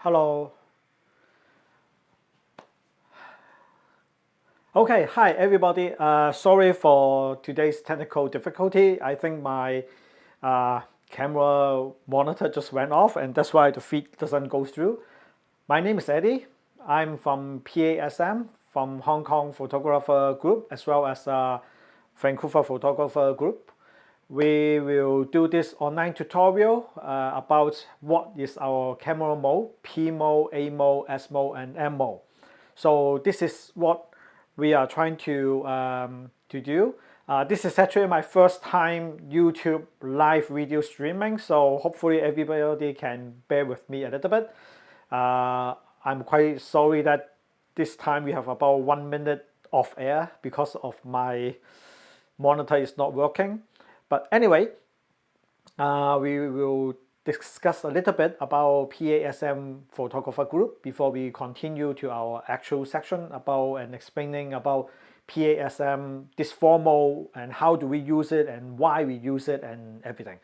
Hello. Okay, hi everybody. Sorry for today's technical difficulty. I think my camera monitor just went off, and that's why the feed doesn't go through. My name is Eddie. I'm from PASM, from Hong Kong Photographer Group, as well as Vancouver Photographer Group. We will do this online tutorial about what is our camera mode: P mode, A mode, S mode, and M mode. So this is what we are trying to do. This is actually my first time YouTube live video streaming, so hopefully everybody can bear with me a little bit. I'm quite sorry that this time we have about 1 minute off air because of my monitor is not working. But anyway, we will discuss a little bit about PASM Photographer Group before we continue to our actual section about and explaining about PASM, this formal, and how do we use it and why we use it and everything.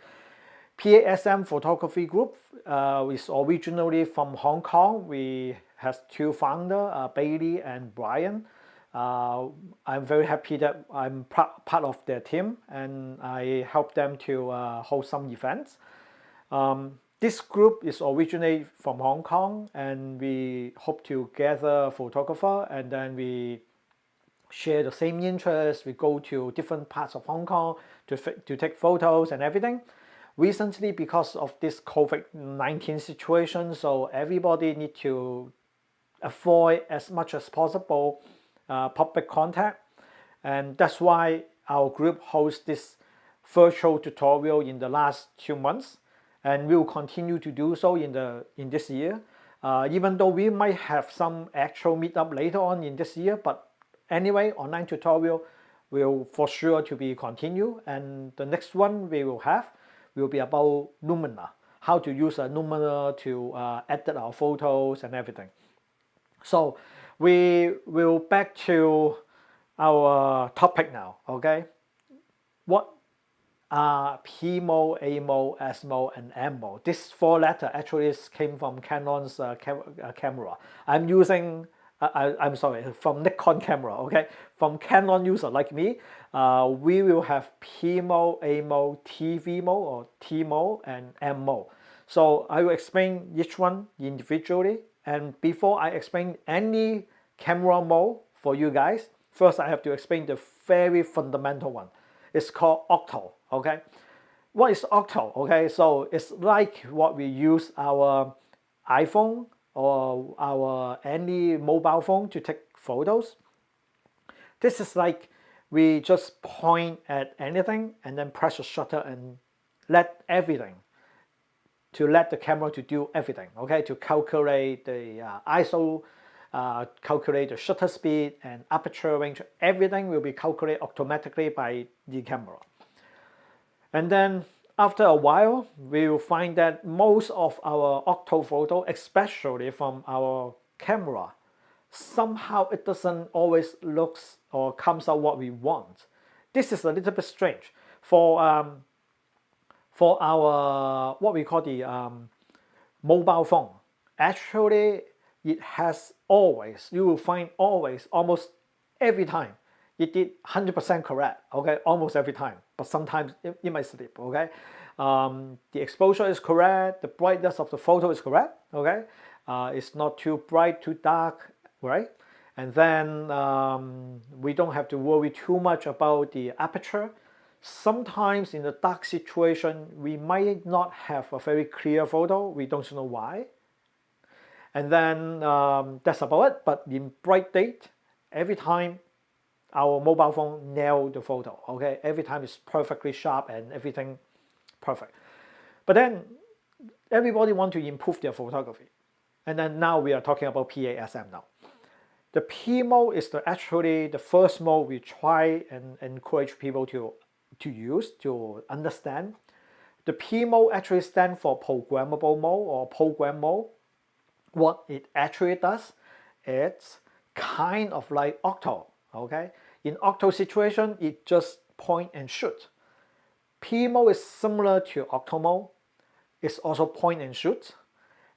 PASM Photography Group is originally from Hong Kong. We have two founders, Bailey and Brian. I'm very happy that I'm part of their team, and I help them to host some events. This group is originally from Hong Kong, and we hope to gather photographers, and then we share the same interests. We go to different parts of Hong Kong to take photos and everything. Recently, because of this COVID-19 situation, so everybody need to avoid as much as possible public contact, and that's why our group hosts this virtual tutorial in the last 2 months, and we will continue to do so in this year. Even though we might have some actual meetup later on in this year, but anyway, online tutorial will for sure to be continued, and the next one we will have will be about Lumina, how to use a Lumina to edit our photos and everything. So we will back to our topic now, okay? What are P mode, A mode, S mode, and M mode? This 4 letter actually came from Canon's camera. I'm using, I'm sorry, from Nikon camera, okay? From Canon user like me, we will have P mode, A mode, TV mode or T mode, and M mode. So I will explain each one individually. And before I explain any camera mode for you guys, first I have to explain the very fundamental one. It's called octo, okay? What is octo, okay? So it's like what we use our iPhone or our any mobile phone to take photos. This is like we just point at anything and then press the shutter and let the camera to do everything, okay? To calculate the ISO, calculate the shutter speed and aperture range, everything will be calculated automatically by the camera. And then after a while, we will find that most of our octo photo, especially from our camera, somehow it doesn't always looks or comes out what we want. This is a little bit strange. For our what we call the mobile phone, actually it has always, you will find always, almost every time it did 100% correct, okay? Almost every time, but sometimes it might slip, okay? The exposure is correct, the brightness of the photo is correct, okay? It's not too bright, too dark, right? And then we don't have to worry too much about the aperture. Sometimes in the dark situation, we might not have a very clear photo. We don't know why. And then that's about it. But in bright date, every time our mobile phone nailed the photo, okay? Every time it's perfectly sharp and everything perfect. But then everybody wants to improve their photography. And then now we are talking about PASM now. The P mode is actually the first mode we try and encourage people to use, to understand. The P mode actually stands for programmable mode or program mode. What it actually does, it's kind of like octo, okay? In octo situation, it just point and shoot. P mode is similar to octo mode. It's also point and shoot.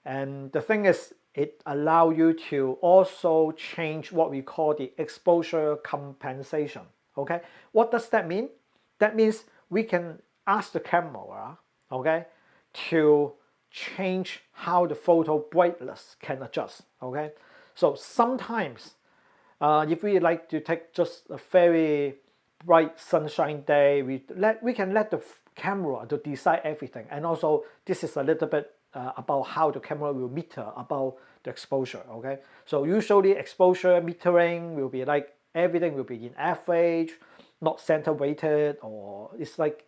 And the thing is, it allows you to also change what we call the exposure compensation. Okay, what does that mean? That means we can ask the camera, okay, to change how the photo brightness can adjust. Okay, so sometimes if we like to take just a very bright sunshine day, we can let the camera to decide everything. And also this is a little bit about how the camera will meter about the exposure. Okay, so usually exposure metering will be like everything will be in average, not center weighted, or it's like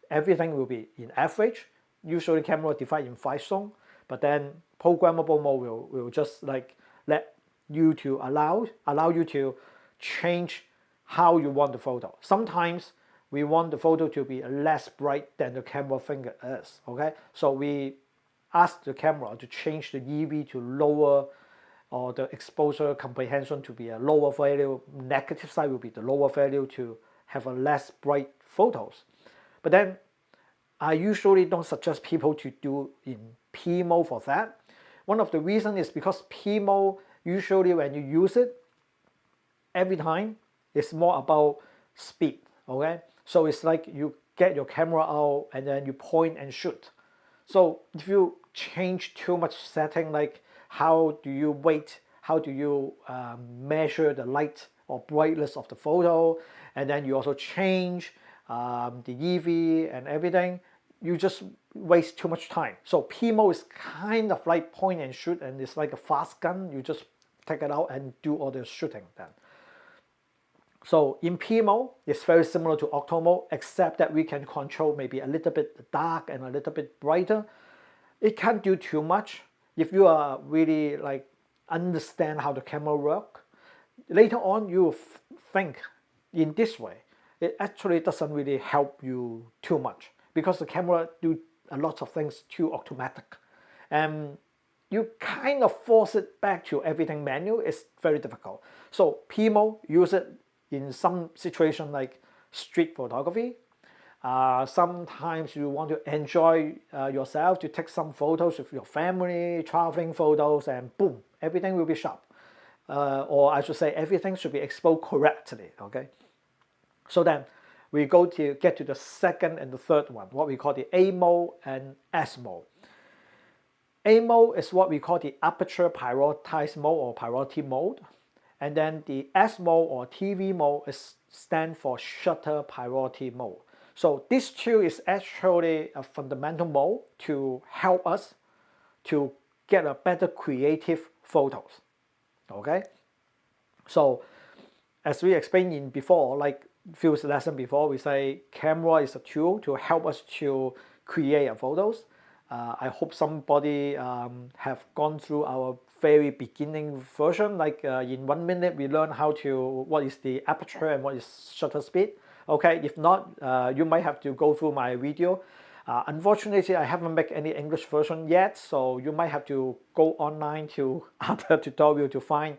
everything will be in average. Usually camera divide in 5 zones, but then programmable mode will just like let you to allow you to change how you want the photo. Sometimes we want the photo to be less bright than the camera think it is. Okay, so we ask the camera to change the EV to lower, or the exposure comprehension to be a lower value. Negative side will be the lower value to have a less bright photos. But then I usually don't suggest people to do in P mode for that. One of the reasons is because P mode, usually when you use it, every time it's more about speed. Okay, so it's like you get your camera out and then you point and shoot. So if you change too much setting, like how do you weight, how do you measure the light or brightness of the photo, and then you also change the EV and everything, you just waste too much time. So P mode is kind of like point and shoot, and it's like a fast gun. You just take it out and do all the shooting then. So in P mode, it's very similar to auto mode, except that we can control maybe a little bit dark and a little bit brighter. It can't do too much. If you are really like understand how the camera works, later on you will think in this way. It actually doesn't really help you too much because the camera do a lot of things too automatic, and you kind of force it back to everything manual. It's very difficult. So P mode, use it in some situation like street photography. Sometimes you want to enjoy yourself, to take some photos with your family, traveling photos, and boom, everything will be sharp. Or I should say everything should be exposed correctly. Okay, so then we get to the second and the third one, what we call the A mode and S mode. A mode is what we call the aperture prioritized mode or priority mode, and then the S mode or TV mode stands for shutter priority mode. So this two is actually a fundamental mode to help us to get a better creative photos. Okay, so as we explained in before, like few lessons before, we say camera is a tool to help us to create a photos. I hope somebody have gone through our very beginning version, like in 1 minute we learn what is the aperture and what is shutter speed. Okay, if not, you might have to go through my video. Unfortunately, I haven't made any English version yet, so you might have to go online to other tutorial to find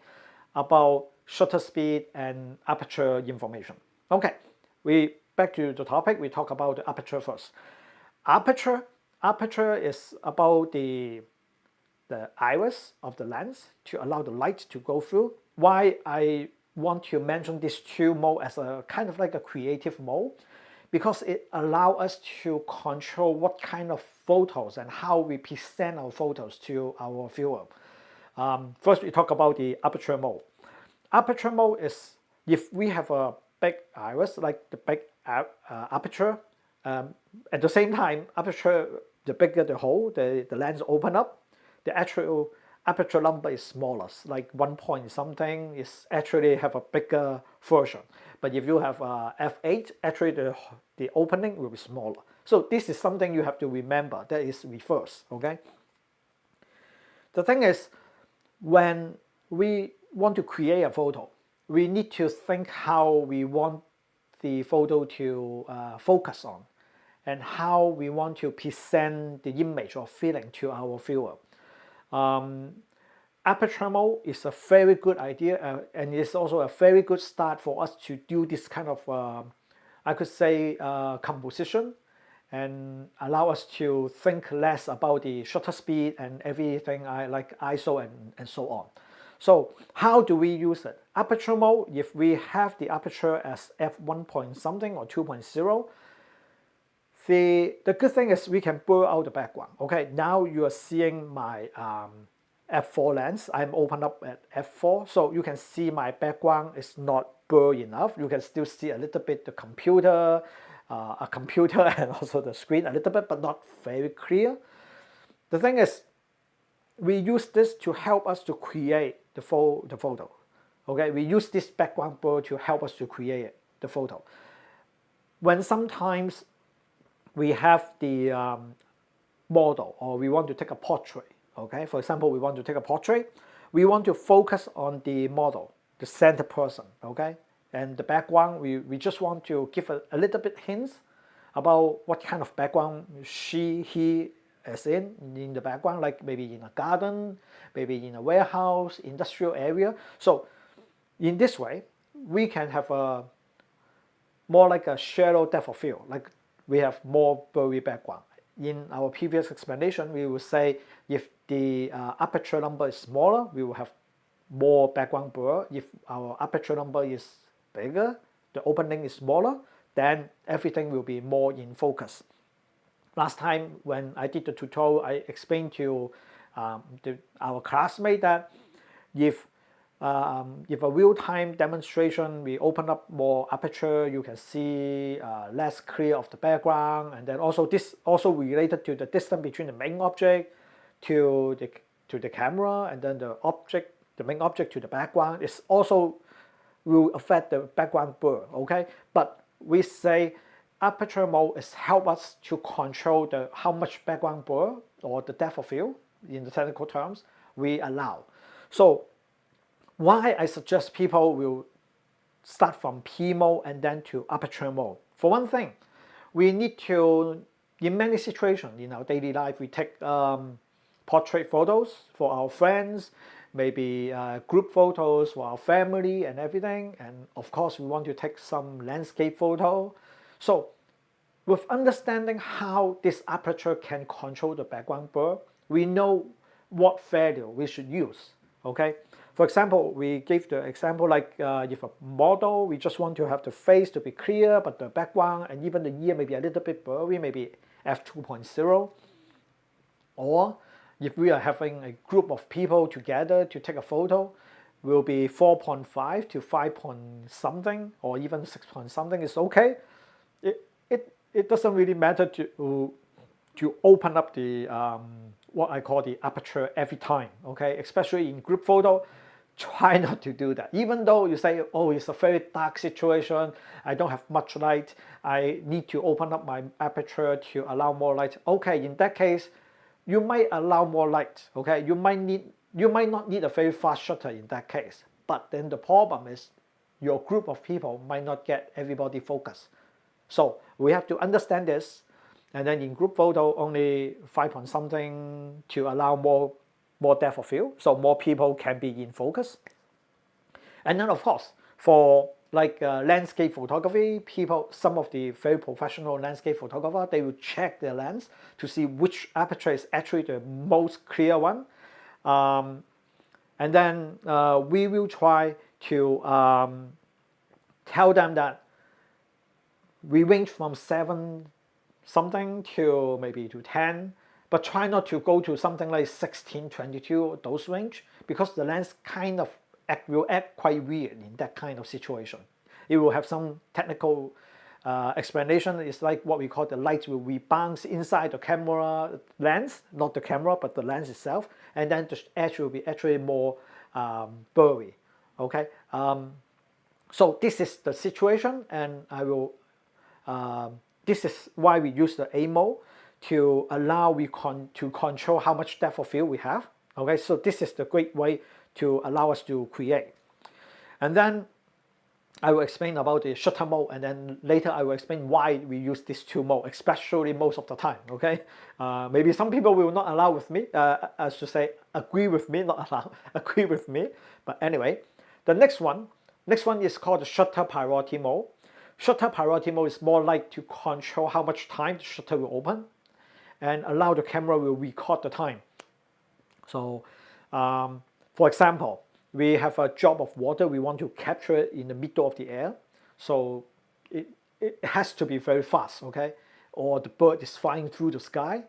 about shutter speed and aperture information. Okay, we back to the topic. We talk about the aperture first. Aperture is about the iris of the lens to allow the light to go through. Why I want to mention this two mode as a kind of like a creative mode, because it allows us to control what kind of photos and how we present our photos to our viewer. First, we talk about the aperture mode. Aperture mode is if we have a big iris, like the big aperture. At the same time, aperture, the bigger the hole, the lens open up, the actual aperture number is smaller, like 1 point something is actually have a bigger version. But if you have f8, actually the opening will be smaller. So this is something you have to remember, that is reverse. Okay. The thing is, when we want to create a photo, we need to think how we want the photo to focus on, and how we want to present the image or feeling to our viewer. Aperture mode is a very good idea, and it's also a very good start for us to do this kind of, I could say, composition and allow us to think less about the shutter speed and everything like ISO and so on. So how do we use it? Aperture mode, if we have the aperture as f1 point something or 2.0, the good thing is we can blur out the background. Okay, now you are seeing my f4 lens. I'm open up at f4, so you can see my background is not blurred enough. You can still see a little bit the computer, and also the screen a little bit, but not very clear. The thing is, we use this to help us to create the photo. Okay, we use this background blur to help us to create the photo. When sometimes we have the model, or we want to take a portrait. Okay, for example, we want to take a portrait. We want to focus on the model, the center person. Okay, and the background, we just want to give a little bit hints about what kind of background he is in the background, like maybe in a garden, maybe in a warehouse, industrial area. So in this way, we can have a more like a shadow depth of field, like we have more blurry background. In our previous explanation, we will say if the aperture number is smaller, we will have more background blur. If our aperture number is bigger, the opening is smaller, then everything will be more in focus. Last time when I did the tutorial, I explained to our classmate that if a real-time demonstration, we open up more aperture, you can see less clear of the background, and then also this also related to the distance between the main object to the camera, and then the main object to the background is also will affect the background blur. Okay, but we say aperture mode is help us to control how much background blur or the depth of field in the technical terms we allow. So why I suggest people will start from P mode and then to aperture mode. For one thing, we need to, in many situations in our daily life, we take portrait photos for our friends, maybe group photos for our family and everything, and of course we want to take some landscape photo. So with understanding how this aperture can control the background blur, we know what value we should use. Okay, for example, we gave the example like if a model, we just want to have the face to be clear, but the background and even the ear may be a little bit blurry, maybe f2.0. Or if we are having a group of people together to take a photo, will be 4.5 to 5 point something, or even 6 point something is okay. It doesn't really matter to open up the what I call the aperture every time. Okay, especially in group photo, try not to do that. Even though you say, oh, it's a very dark situation, I don't have much light, I need to open up my aperture to allow more light. Okay, in that case, you might allow more light. Okay, you might not need a very fast shutter in that case. But then the problem is your group of people might not get everybody focused. So we have to understand this, and then in group photo only 5 point something to allow more depth of field, so more people can be in focus. And then of course for like landscape photography, some of the very professional landscape photographers, they will check their lens to see which aperture is actually the most clear one, and then we will try to tell them that we range from 7 something to maybe to 10, but try not to go to something like 16, 22, those range, because the lens kind of will act quite weird in that kind of situation. It will have some technical explanation. It's like what we call the light will rebound inside the camera lens, not the camera, but the lens itself, and then the edge will be actually more blurry. Okay, so this is the situation, and I will. This is why we use the A mode to allow to control how much depth of field we have. Okay, so this is the great way to allow us to create. And then I will explain about the shutter mode, and then later I will explain why we use these two modes, especially most of the time. Okay, maybe some people will not allow with me, as to say agree with me, not allow, agree with me. But anyway, the next one is called the shutter priority mode. Shutter priority mode is more like to control how much time the shutter will open and allow the camera will record the time. So, for example, we have a drop of water, we want to capture it in the middle of the air. So it has to be very fast, okay? Or the bird is flying through the sky,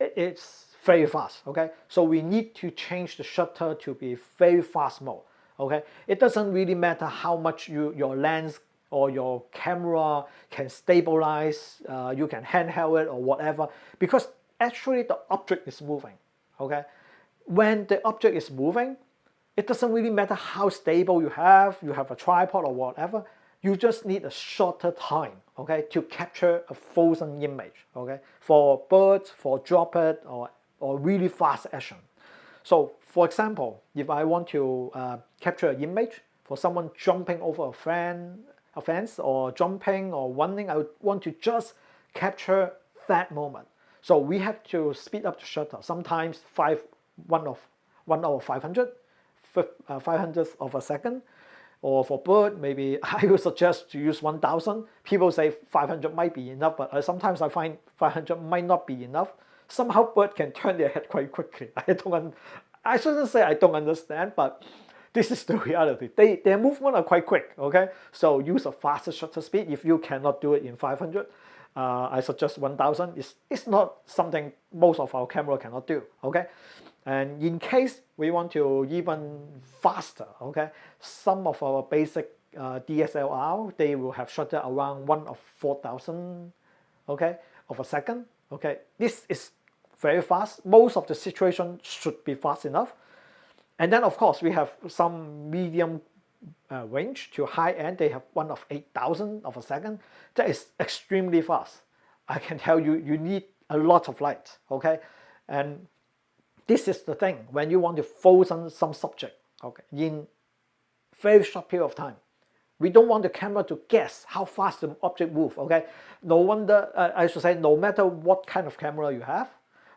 it's very fast, okay? So we need to change the shutter to be very fast mode, okay? It doesn't really matter how much your lens or your camera can stabilize, you can handheld it or whatever, because actually the object is moving, okay? When the object is moving, it doesn't really matter how stable you have a tripod or whatever, you just need a shorter time, okay, to capture a frozen image, okay, for birds, for droplet, or really fast action. So, for example, if I want to capture an image for someone jumping over a fence or jumping or running, I would want to just capture that moment. So we have to speed up the shutter. Sometimes 500th of a second. Or for bird, maybe I would suggest to use 1000. People say 500 might be enough, but sometimes I find 500 might not be enough. Somehow bird can turn their head quite quickly. I shouldn't say I don't understand, but this is the reality. Their movement are quite quick, okay? So use a faster shutter speed. If you cannot do it in 500, I suggest 1000. It's not something most of our camera cannot do, okay? And in case we want to even faster, okay, some of our basic DSLR, they will have shutter around 1/4000, okay, of a second, okay. This is very fast. Most of the situation should be fast enough. And then of course we have some medium range to high end. They have 1/8000 of a second. That is extremely fast. I can tell you, you need a lot of light, okay. And this is the thing, when you want to frozen some subject, okay, in very short period of time, we don't want the camera to guess how fast the object moves, okay. No wonder, I should say, no matter what kind of camera you have,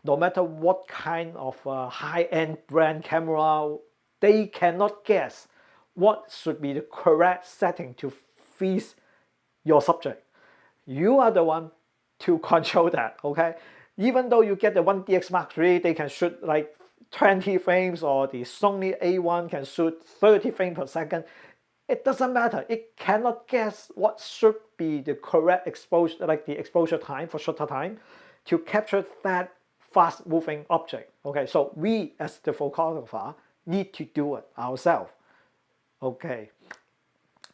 no matter what kind of high-end brand camera, they cannot guess what should be the correct setting to freeze your subject. You are the one to control that, okay. Even though you get the 1DX Mark III, they can shoot like 20 frames, or the Sony A1 can shoot 30 frames per second. It doesn't matter. It cannot guess what should be the correct exposure, like the exposure time for shutter time, to capture that fast-moving object. Okay, so we as the photographer need to do it ourselves. Okay,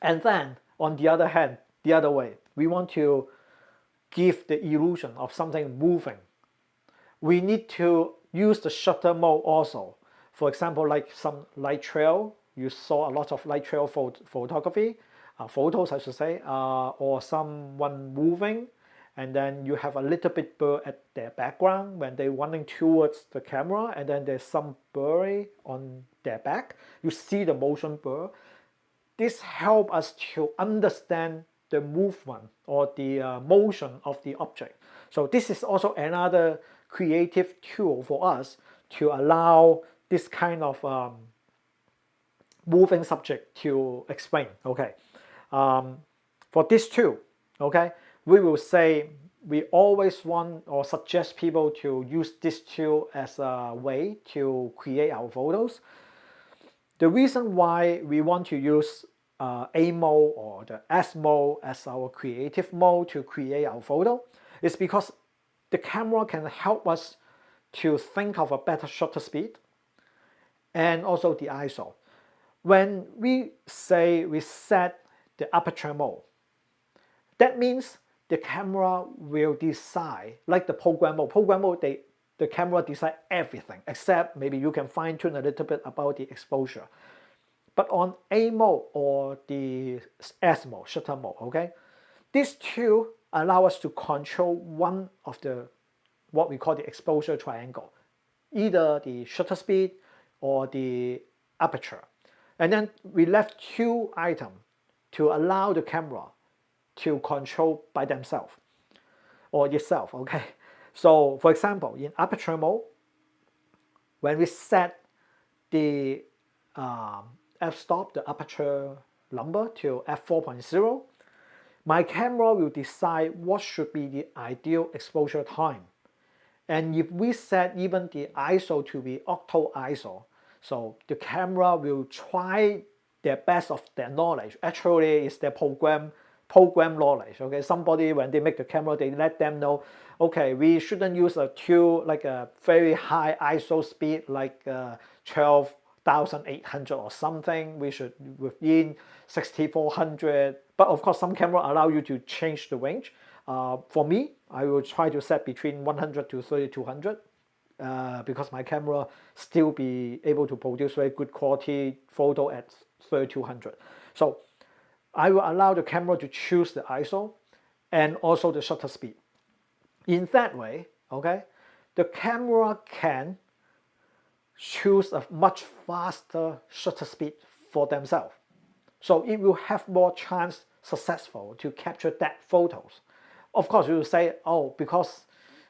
and then on the other hand, the other way, we want to give the illusion of something moving. We need to use the shutter mode also. For example, like some light trail, you saw a lot of light trail photography, photos I should say, or someone moving, and then you have a little bit blur at their background when they're running towards the camera, and then there's some blurry on their back. You see the motion blur. This helps us to understand the movement or the motion of the object. So this is also another creative tool for us to allow this kind of moving subject to explain, okay. For this tool, okay, we will say we always want or suggest people to use this tool as a way to create our photos. The reason why we want to use A mode or the S mode as our creative mode to create our photo is because the camera can help us to think of a better shutter speed and also the ISO. When we say we set the aperture mode, that means the camera will decide, like the program mode. Program mode, the camera decide everything, except maybe you can fine tune a little bit about the exposure. But on A mode or the S mode, shutter mode, okay, these two allow us to control one of the, what we call the exposure triangle, either the shutter speed or the aperture. And then we left two items to allow the camera to control by themselves or itself, okay. So for example, in aperture mode, when we set the f-stop, the aperture number, to f4.0, My camera will decide what should be the ideal exposure time. And if we set even the ISO to be auto ISO, so the camera will try their best of their knowledge. Actually, it's their program knowledge. Okay, somebody when they make the camera, they let them know, okay, we shouldn't use a very high ISO speed like 12,800 or something. We should within 6400. But of course, some camera allow you to change the range. For me, I will try to set between 100 to 3200 because my camera still be able to produce very good quality photo at 3200. So I will allow the camera to choose the ISO and also the shutter speed. In that way, okay, the camera can choose a much faster shutter speed for themselves. So it will have more chance successful to capture that photos. Of course, you will say, oh, because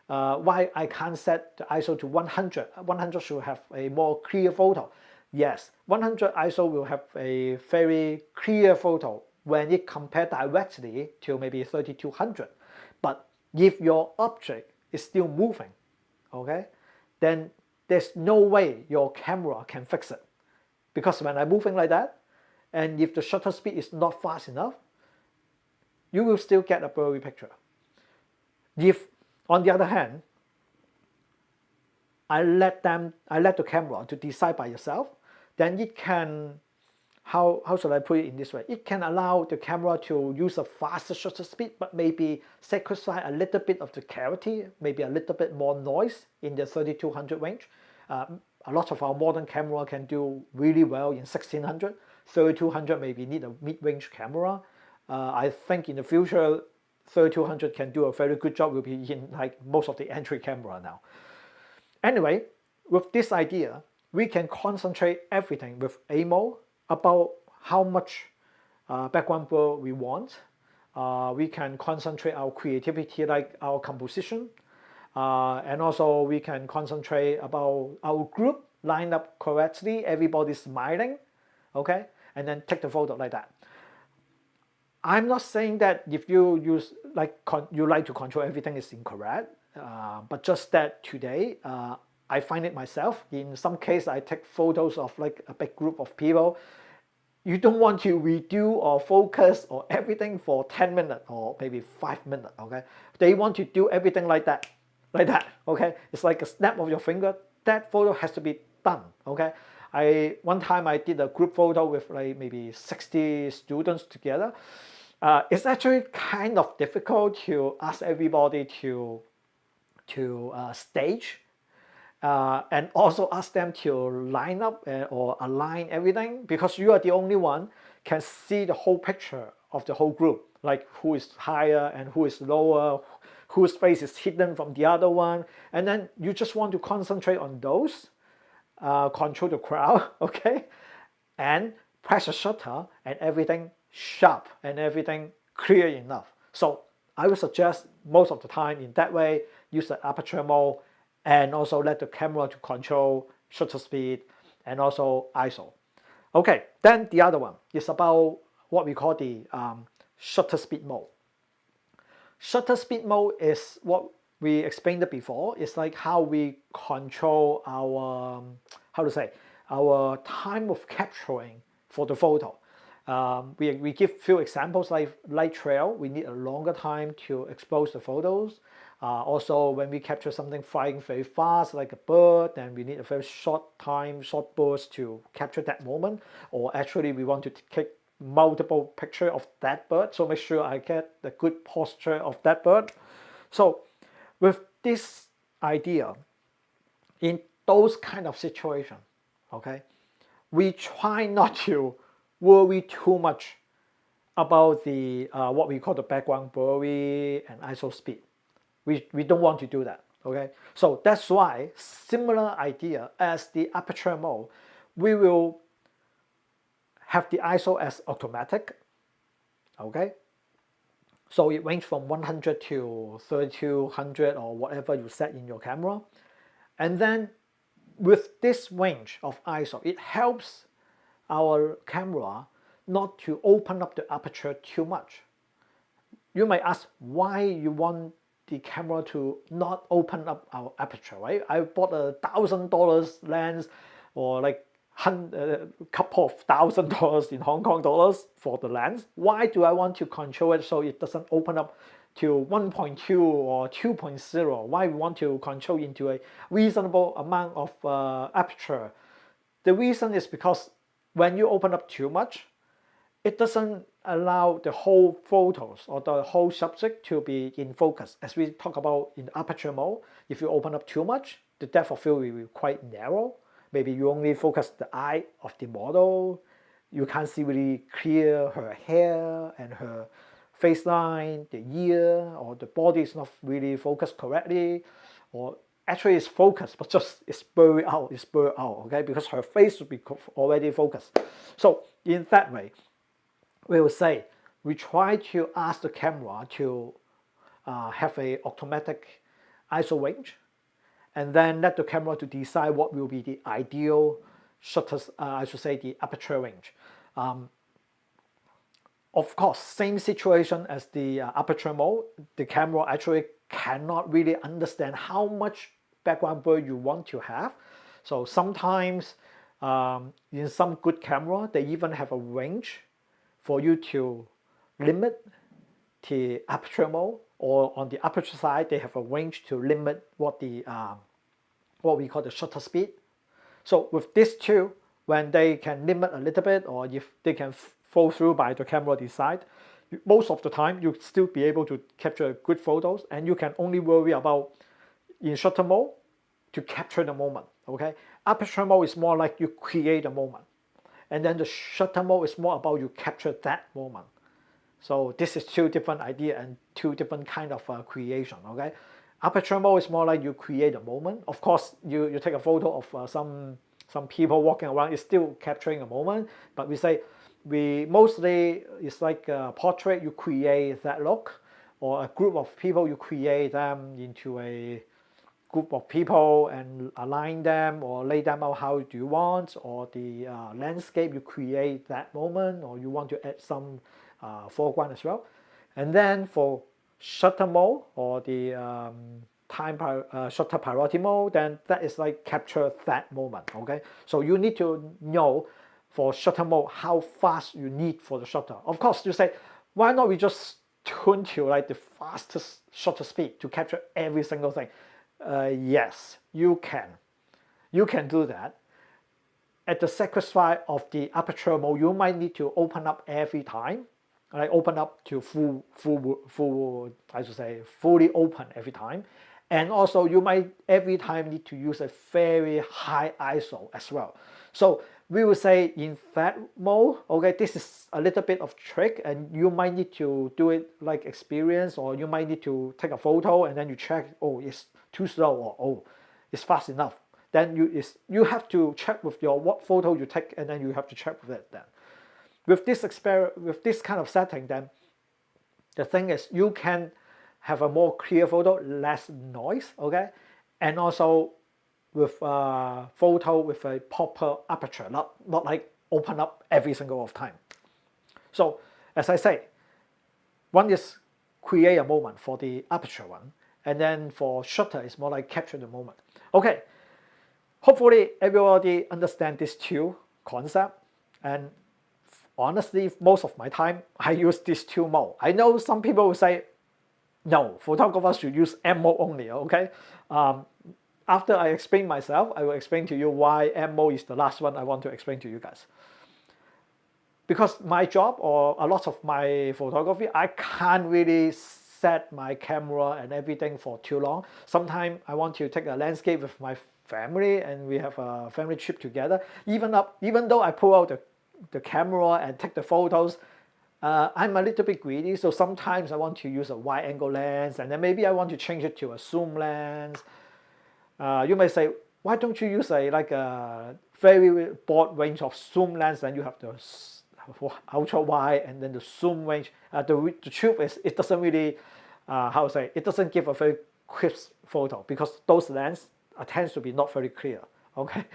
why I can't set the ISO to 100? 100 should have a more clear photo. Yes, 100 ISO will have a very clear photo when it compared directly to maybe 3200. But if your object is still moving, okay, then there's no way your camera can fix it. Because when I'm moving like that, and if the shutter speed is not fast enough, you will still get a blurry picture. If, on the other hand, I let the camera to decide by yourself, then it can, how should I put it in this way? It can allow the camera to use a faster shutter speed, but maybe sacrifice a little bit of the clarity, maybe a little bit more noise in the 3200 range. A lot of our modern camera can do really well in 1600. 3200 maybe need a mid-range camera. I think in the future 3200 can do a very good job, will be in like most of the entry camera now. Anyway, with this idea, we can concentrate everything with A mode about how much background blur we want. We can concentrate our creativity like our composition. And also we can concentrate about our group line up correctly, everybody smiling, okay? And then take the photo like that. I'm not saying that if you use you like to control everything is incorrect, but just that today I find it myself. In some case, I take photos of like a big group of people. You don't want to redo or focus or everything for 10 minutes or maybe 5 minutes, okay? They want to do everything like that, okay? It's like a snap of your finger. That photo has to be done, okay? One time I did a group photo with like maybe 60 students together. It's actually kind of difficult to ask everybody to stage and also ask them to line up or align everything, because you are the only one can see the whole picture of the whole group, like who is higher and who is lower, whose face is hidden from the other one, and then you just want to concentrate on those, control the crowd, okay, and press a shutter and everything sharp and everything clear enough. So I would suggest most of the time in that way, use the aperture mode and also let the camera to control shutter speed and also ISO. Okay, then the other one is about what we call the shutter speed mode. Shutter speed mode is what we explained it before. It's like how we control our, our time of capturing for the photo. We give few examples like light trail. We need a longer time to expose the photos. Also, when we capture something flying very fast like a bird, then we need a very short burst to capture that moment. Or actually, we want to take multiple pictures of that bird, so make sure I get the good posture of that bird. So with this idea, in those kind of situations, okay, we try not to worry too much about the what we call the background blurry and ISO speed. We don't want to do that, okay? So that's why, similar idea as the aperture mode, we will have the ISO as automatic, okay? So it ranges from 100 to 3200 or whatever you set in your camera. And then with this range of ISO, it helps our camera not to open up the aperture too much. you might ask why you want the camera to not open up our aperture, right? I bought a $1,000 lens or like a couple of $1,000 in Hong Kong dollars for the lens. Why do I want to control it so it doesn't open up to 1.2 or 2.0? Why we want to control into a reasonable amount of aperture? The reason is because when you open up too much, it doesn't allow the whole photos or the whole subject to be in focus. As we talk about in aperture mode, if you open up too much, the depth of field will be quite narrow. Maybe you only focus the eye of the model. You can't see really clear her hair and her face line, the ear, or the body is not really focused correctly, or actually it's focused, but just it's blurred out, okay? Because her face would be already focused. So in that way, we will say we try to ask the camera to have a automatic ISO range, and then let the camera to decide what will be the ideal shutter, I should say the aperture range. Of course, same situation as the aperture mode, the camera actually cannot really understand how much background blur you want to have. So sometimes in some good camera, they even have a range for you to limit the aperture mode, or on the aperture side, they have a range to limit what we call the shutter speed. So with these two, when they can limit a little bit, or if they can fall through by the camera decide, most of the time you'll still be able to capture good photos, and you can only worry about in shutter mode to capture the moment. Okay, aperture mode is more like you create a moment, and then the shutter mode is more about you capture that moment. So this is two different ideas and two different kind of creation. Okay, aperture mode is more like you create a moment. Of course, you take a photo of some people walking around, it's still capturing a moment, but we say we mostly, it's like a portrait, you create that look, or a group of people, you create them into a group of people and align them or lay them out how do you want, or the landscape, you create that moment, or you want to add some foreground as well. And then for shutter mode, or the shutter priority mode, then that is like capture that moment. Okay, so you need to know for shutter mode how fast you need for the shutter. Of course, you say, why not we just tune to like the fastest shutter speed to capture every single thing? Yes, you can. You can do that. At the sacrifice of the aperture mode, you might need to open up every time, like open up to full, I should say, fully open every time. And also you might every time need to use a very high ISO as well. So we will say in that mode, okay, this is a little bit of trick, and you might need to do it like experience, or you might need to take a photo and then you check, oh, it's too slow, or oh, it's fast enough. Then you have to check with your what photo you take, and then you have to check with it then. With this kind of setting, then the thing is you can have a more clear photo, less noise, okay, and also with a photo with a proper aperture, not like open up every single of time. So as I say, one is create a moment for the aperture one, and then for shutter it's more like capture the moment. Okay, hopefully everybody understand these two concepts, and honestly most of my time I use these two mode. I know some people will say, no, photographers should use M mode only, okay? After I explain myself, I will explain to you why M mode is the last one I want to explain to you guys. Because my job, or a lot of my photography, I can't really set my camera and everything for too long. Sometimes I want to take a landscape with my family and we have a family trip together. Even though I pull out the camera and take the photos, I'm a little bit greedy, so sometimes I want to use a wide angle lens, and then maybe I want to change it to a zoom lens. You may say, why don't you use a very broad range of zoom lens, and you have the ultra wide and then the zoom range? The truth is, it doesn't really, it doesn't give a very crisp photo, because those lenses tends to be not very clear. Okay,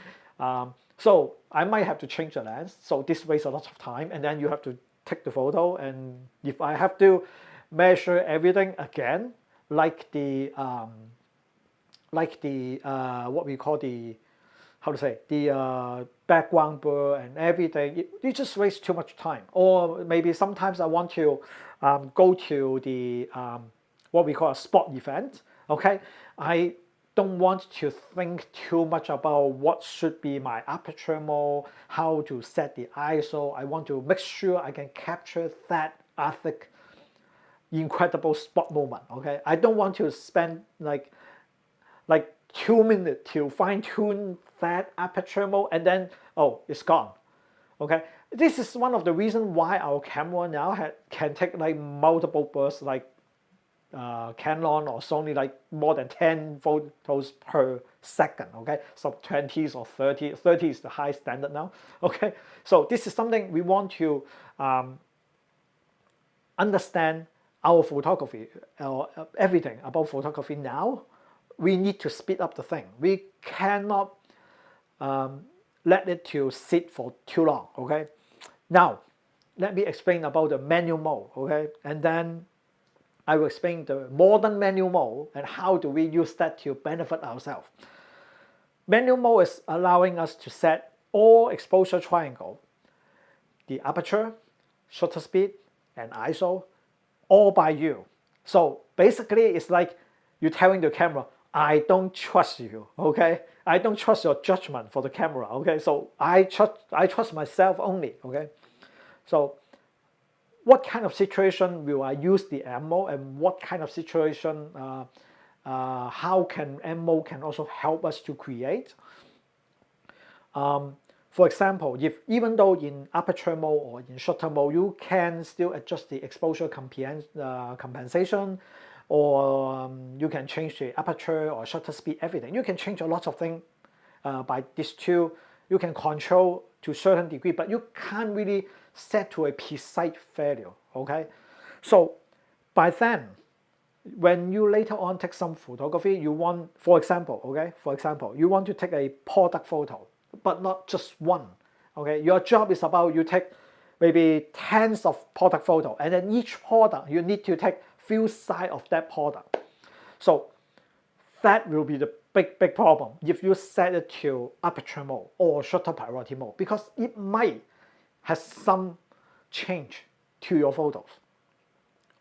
so I might have to change the lens. So this wastes a lot of time, and then you have to take the photo, and if I have to measure everything again, like the what we call the background blur and everything. You just waste too much time. Or maybe sometimes I want to go to the what we call a sport event. Okay, I don't want to think too much about what should be my aperture mode, how to set the ISO. I want to make sure I can capture that epic, incredible spot moment. Okay, I don't want to spend like 2 minutes to fine tune that aperture mode and then it's gone. Okay, this is one of the reasons why our camera now can take like multiple bursts, like Canon or Sony, like more than 10 photos per second. Okay, so 20s or 30 is the high standard now. Okay, so this is something we want to understand our photography, everything about photography now. We need to speed up the thing. We cannot let it to sit for too long. Okay, now let me explain about the manual mode. Okay, and then I will explain the modern manual mode and how do we use that to benefit ourselves. Manual mode is allowing us to set all exposure triangle, the aperture, shutter speed, and ISO, all by you. So basically, it's like you're telling the camera, I don't trust you, okay? I don't trust your judgment for the camera, okay? So I trust myself only, okay? So what kind of situation will I use the M mode, and what kind of situation, how can M mode can also help us to create? For example, even though in aperture mode or in shutter mode, you can still adjust the exposure compensation, or you can change the aperture or shutter speed, everything. You can change a lot of things by these two. You can control to a certain degree, but you can't really set to a precise value, okay? So by then, when you later on take some photography, you want, for example, you want to take a product photo, but not just one, okay? Your job is about you take maybe tens of product photo, and then each product you need to take few sides of that product. So that will be the big problem if you set it to aperture mode or shutter priority mode, because it might have some change to your photos.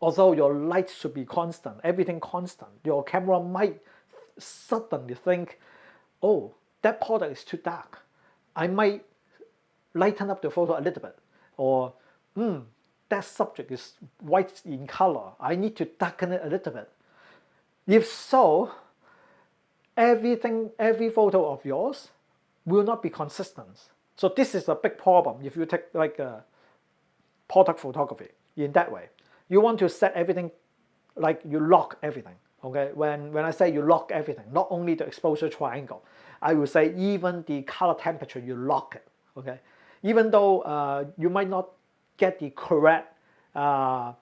Although your light should be constant, everything constant, your camera might suddenly think, oh, that product is too dark. I might lighten up the photo a little bit. Or, that subject is white in color. I need to darken it a little bit. If so, every photo of yours will not be consistent. So this is a big problem if you take like a product photography in that way. You want to set everything, like you lock everything, okay? When I say you lock everything, not only the exposure triangle, I will say even the color temperature, you lock it, okay? Even though you might not get the correct, how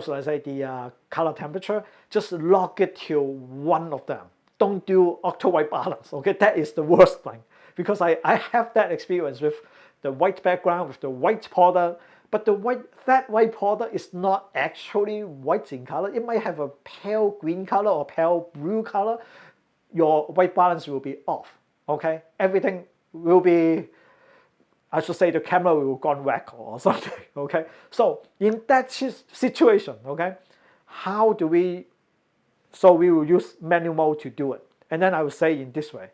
should I say, the color temperature, just lock it to one of them. Don't do auto-white balance, okay? That is the worst thing, because I have that experience with the white background, with the white product, but that white product is not actually white in color. It might have a pale green color or pale blue color. Your white balance will be off, okay? Everything will be, I should say, the camera will gone whack or something, okay? So in that situation, okay, how do we, so we will use manual mode to do it. And then I will say in this way,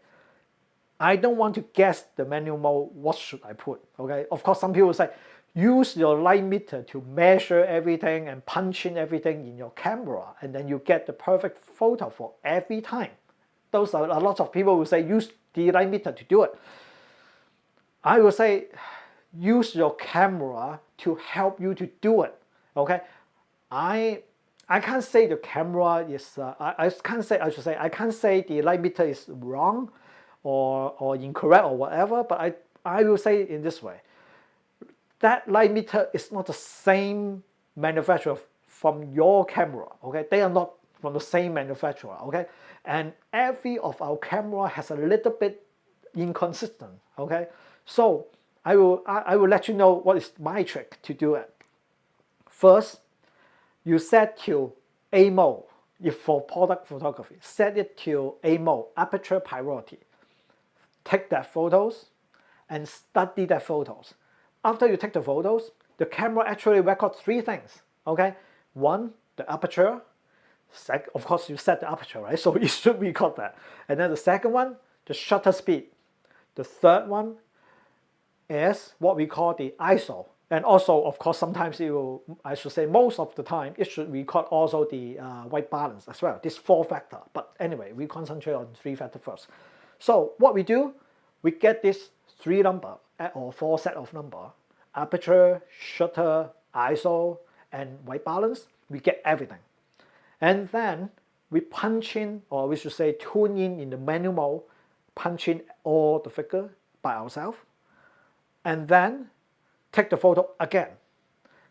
I don't want to guess the manual mode, what should I put, okay? Of course, some people say, use your light meter to measure everything and punch in everything in your camera, and then you get the perfect photo for every time. Those are a lot of people will say, use the light meter to do it. I will say, use your camera to help you to do it, okay? I can't say the camera is, I can't say the light meter is wrong or incorrect or whatever, but I will say in this way, that light meter is not the same manufacturer from your camera, okay? They are not from the same manufacturer, okay? And every of our camera has a little bit inconsistent, okay? So I will let you know what is my trick to do it. First, you set to A mode. If for product photography, set it to A mode, aperture priority. Take that photos and study that photos. After you take the photos, the camera actually records 3 things, okay? 1, the aperture. Of course, you set the aperture, right? So it should record that. And then the second one, the shutter speed. The third one is what we call the ISO. And also, of course, sometimes I should say most of the time, it should record also the white balance as well, this 4 factor. But anyway, we concentrate on 3 factor first. So what we do, we get this 3 number or 4 set of number, aperture, shutter, ISO, and white balance. We get everything. And then we punch in, or we should say tune in the manual mode, punch in all the figure by ourselves. And then take the photo again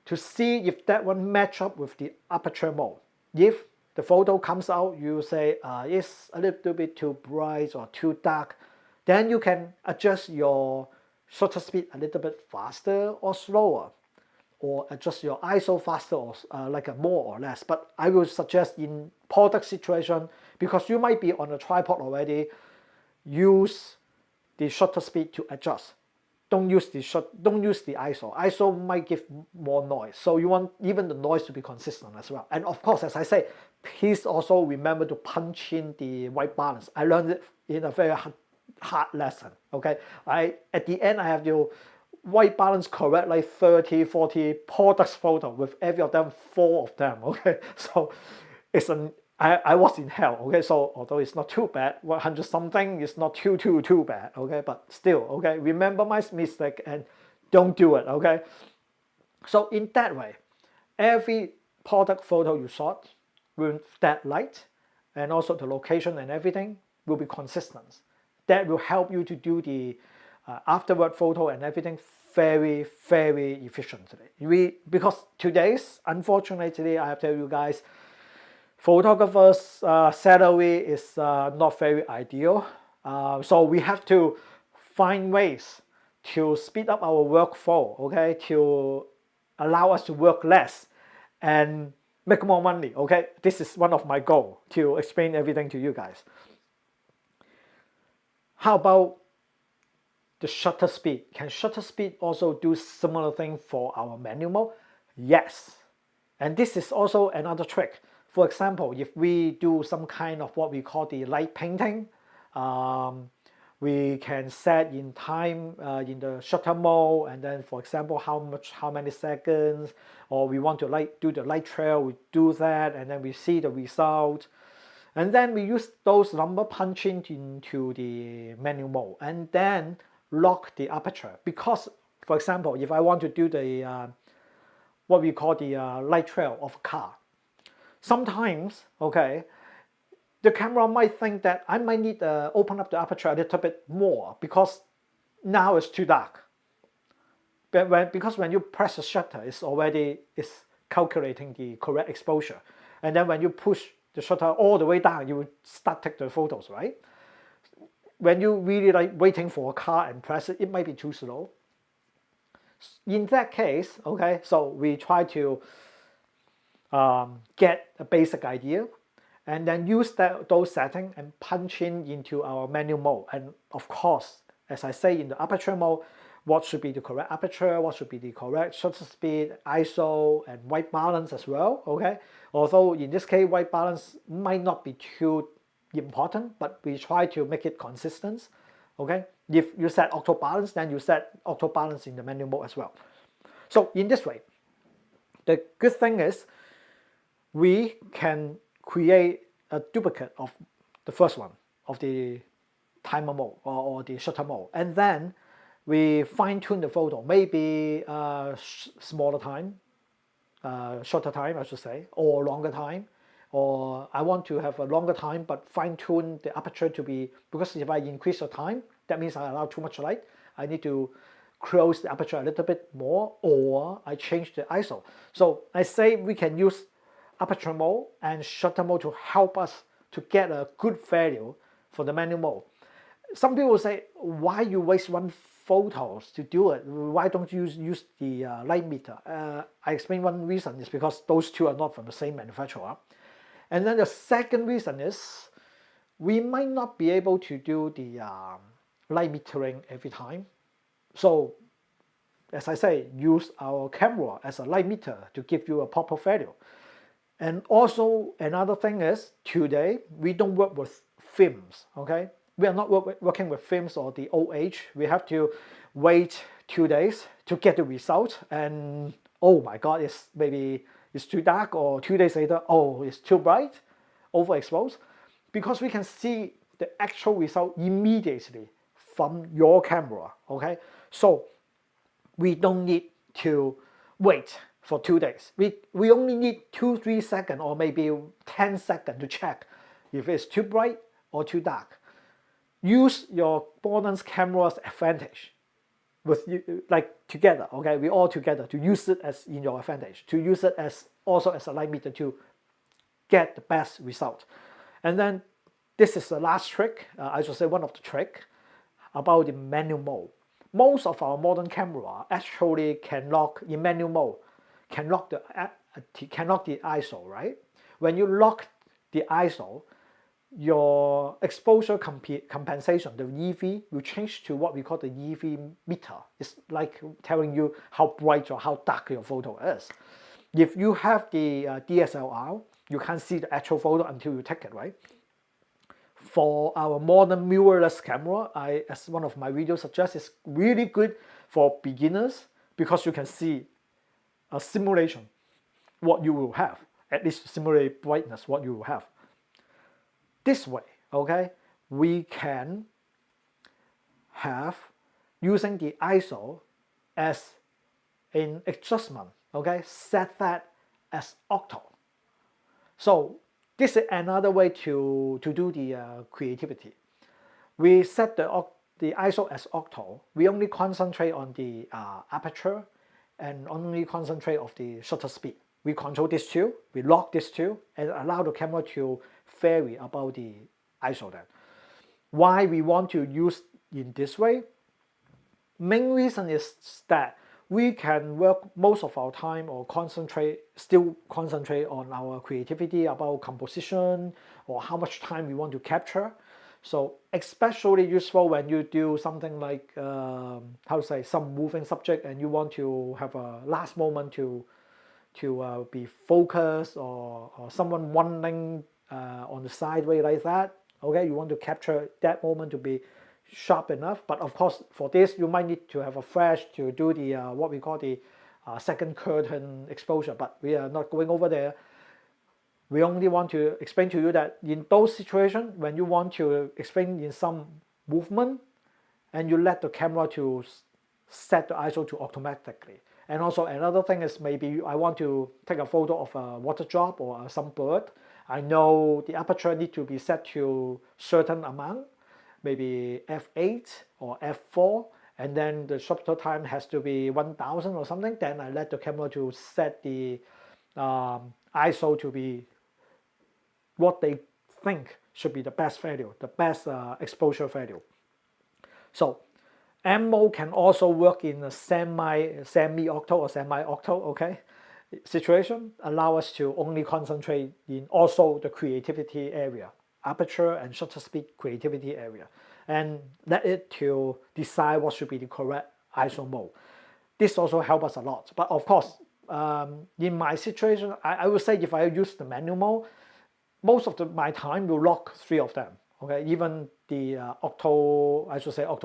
to see if that one match up with the aperture mode. If the photo comes out, you say it's a little bit too bright or too dark, then you can adjust your shutter speed a little bit faster or slower, or adjust your ISO faster or like a more or less. But I will suggest in product situation, because you might be on a tripod already, use the shutter speed to adjust. Don't use the ISO. ISO might give more noise. So you want even the noise to be consistent as well. And of course, as I say, please also remember to punch in the white balance. I learned it in a very hard lesson. Okay, at the end I have to white balance correct like 30, 40 products photo with every of them, 4 of them. Okay, so I was in hell. Okay, so although it's not too bad, 100 something is not too bad. Okay, but still, okay, remember my mistake and don't do it. Okay, so in that way, every product photo you shot with that light and also the location and everything will be consistent. That will help you to do the afterward photo and everything very efficiently. Because today's, unfortunately, I have to tell you guys, photographers' salary is not very ideal. So we have to find ways to speed up our workflow, okay, to allow us to work less and make more money. Okay, this is one of my goals, to explain everything to you guys. How about the shutter speed? Can shutter speed also do similar thing for our manual mode? Yes. And this is also another trick. For example, if we do some kind of what we call the light painting, we can set in time in the shutter mode, and then for example how many seconds, or we want to do the light trail, we do that, and then we see the result. And then we use those number punching into the manual mode and then lock the aperture. Because, for example, if I want to do the what we call the light trail of a car, sometimes, okay, the camera might think that I might need to open up the aperture a little bit more because now it's too dark. Because when you press the shutter, it's calculating the correct exposure. And then when you push the shutter all the way down, you will start take the photos, right? When you really like waiting for a car and press it, it might be too slow. In that case, okay, so we try to get a basic idea and then use those settings and punch into our manual mode. And of course, as I say in the aperture mode, what should be the correct aperture, what should be the correct shutter speed, ISO, and white balance as well, okay? Although in this case, white balance might not be too important, but we try to make it consistent, okay? If you set auto balance, then you set auto balance in the manual mode as well. So in this way, the good thing is we can create a duplicate of the first one, of the timer mode or the shutter mode, and then we fine-tune the photo, maybe smaller time, shorter time I should say, or longer time, or I want to have a longer time but fine-tune the aperture to be, because if I increase the time, that means I allow too much light, I need to close the aperture a little bit more, or I change the ISO. So I say we can use aperture mode and shutter mode to help us to get a good value for the manual mode. Some people say, why you waste one photos to do it, why don't you use the light meter? I explain one reason is because those two are not from the same manufacturer. And then the second reason is we might not be able to do the light metering every time. So as I say, use our camera as a light meter to give you a proper value. And also another thing is today we don't work with films, okay? We are not working with films or the OH. We have to wait 2 days to get the result, and oh my god, it's too dark, or 2 days later, oh, it's too bright, overexposed, because we can see the actual result immediately from your camera, okay? So we don't need to wait for 2 days. We only need 2-3 seconds or maybe 10 seconds to check if it's too bright or too dark. Use your modern camera's advantage with you, like together, okay? We all together to use it as in your advantage, to use it as also as a light meter to get the best result. And then this is the last trick, I should say one of the trick about the manual mode. Most of our modern camera actually can lock in manual mode, can lock the ISO, right? When you lock the ISO, your exposure compensation, the EV, will change to what we call the EV meter. It's like telling you how bright or how dark your photo is. If you have the DSLR, you can't see the actual photo until you take it, right? For our modern mirrorless camera, as one of my videos suggests, it's really good for beginners because you can see a simulation, what you will have, at least simulate brightness, what you will have. This way, okay, we can have using the ISO as an adjustment, okay, set that as octo. So this is another way to do the creativity. We set the ISO as octo. We only concentrate on the aperture and only concentrate on the shutter speed. We control this two, we lock this two, and allow the camera to vary about the ISO then. Why we want to use in this way? Main reason is that we can work most of our time or still concentrate on our creativity about composition or how much time we want to capture. So especially useful when you do something like, some moving subject and you want to have a last moment to be focused, or someone running on the sideway like that, okay? You want to capture that moment to be sharp enough, but of course for this you might need to have a flash to do the what we call the second curtain exposure, but we are not going over there. We only want to explain to you that in those situations when you want to explain in some movement and you let the camera to set the ISO to automatically. And also another thing is maybe I want to take a photo of a water drop or some bird. I know the aperture need to be set to certain amount, maybe f8 or f4, and then the shutter time has to be 1000 or something. Then I let the camera to set the ISO to be what they think should be the best value, the best exposure value. So M mode can also work in a semi-octo or semi-octo, okay, situation, allow us to only concentrate in also the creativity area, aperture and shutter speed creativity area, and let it to decide what should be the correct ISO mode. This also helps us a lot. But of course, in my situation, I would say if I use the manual mode, most of my time will lock 3 of them. Okay, even the octo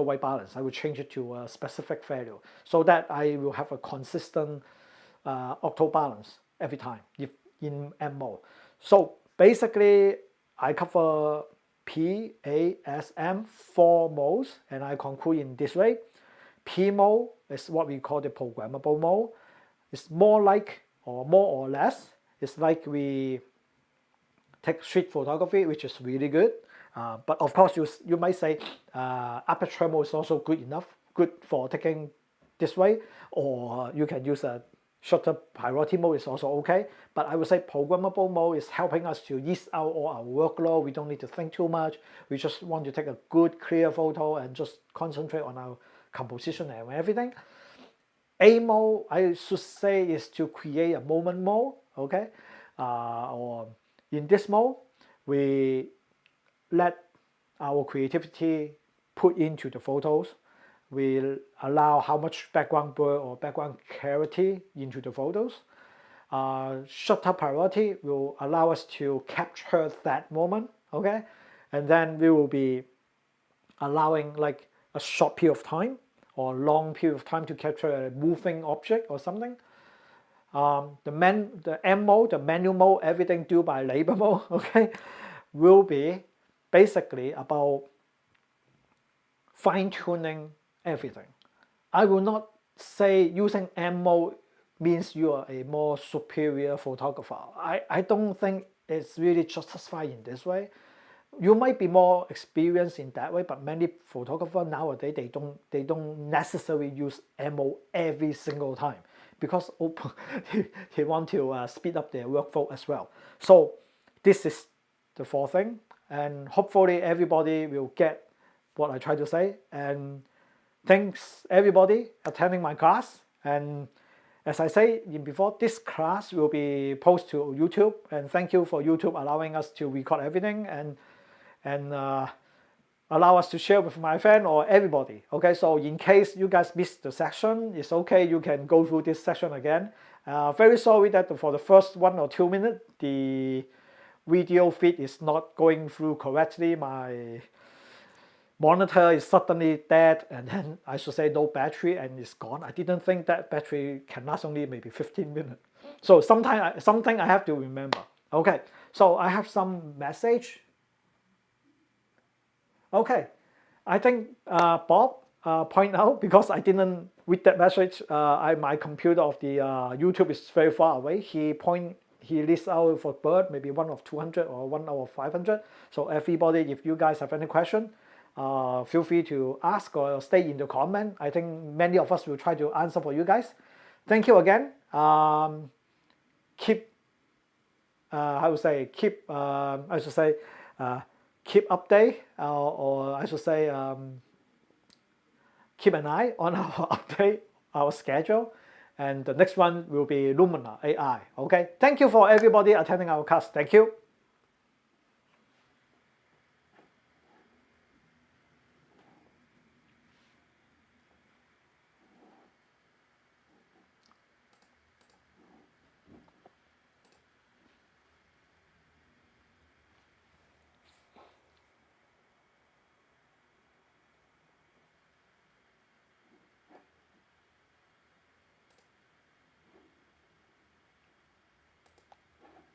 white balance, I will change it to a specific value so that I will have a consistent octo balance every time if in M mode. So basically, I cover P, A, S, M, 4 modes, and I conclude in this way. P mode is what we call the programmable mode. It's more or less, it's like we take street photography, which is really good. But of course, you might say aperture mode is also good enough, good for taking this way, or you can use a shutter priority mode is also okay. But I would say programmable mode is helping us to ease out all our workload. We don't need to think too much. We just want to take a good, clear photo and just concentrate on our composition and everything. A mode, I should say, is to create a moment mode, okay? Or in this mode, we let our creativity put into the photos. We allow how much background blur or background clarity into the photos. Shutter priority will allow us to capture that moment, okay? And then we will be allowing like a short period of time or a long period of time to capture a moving object or something. The M mode, the manual mode, everything due by labor mode, okay, will be basically about fine-tuning everything. I will not say using M mode means you are a more superior photographer. I don't think it's really justified in this way. You might be more experienced in that way, but many photographers nowadays they don't necessarily use M mode every single time because they want to speed up their workflow as well. So this is the fourth thing, and hopefully everybody will get what I try to say. And thanks everybody attending my class. And as I say before, this class will be posted to YouTube, and thank you for YouTube allowing us to record everything and allow us to share with my friend or everybody. Okay, so in case you guys missed the section, it's okay, you can go through this section again. Very sorry that for the first 1 or 2 minutes the video feed is not going through correctly. My monitor is suddenly dead, and then I should say no battery, and it's gone. I didn't think that battery can last only maybe 15 minutes. So something I have to remember. Okay, so I have some message. Okay, I think Bob point out, because I didn't read that message, my computer of the YouTube is very far away. He lists out for bird maybe 1 of 200 or 1 out of 500. So everybody, if you guys have any question, feel free to ask or stay in the comment. I think many of us will try to answer for you guys. Thank you again. Keep keep update, or I should say keep an eye on our update, our schedule, and the next one will be Lumina AI. Okay, thank you for everybody attending our class. Thank you.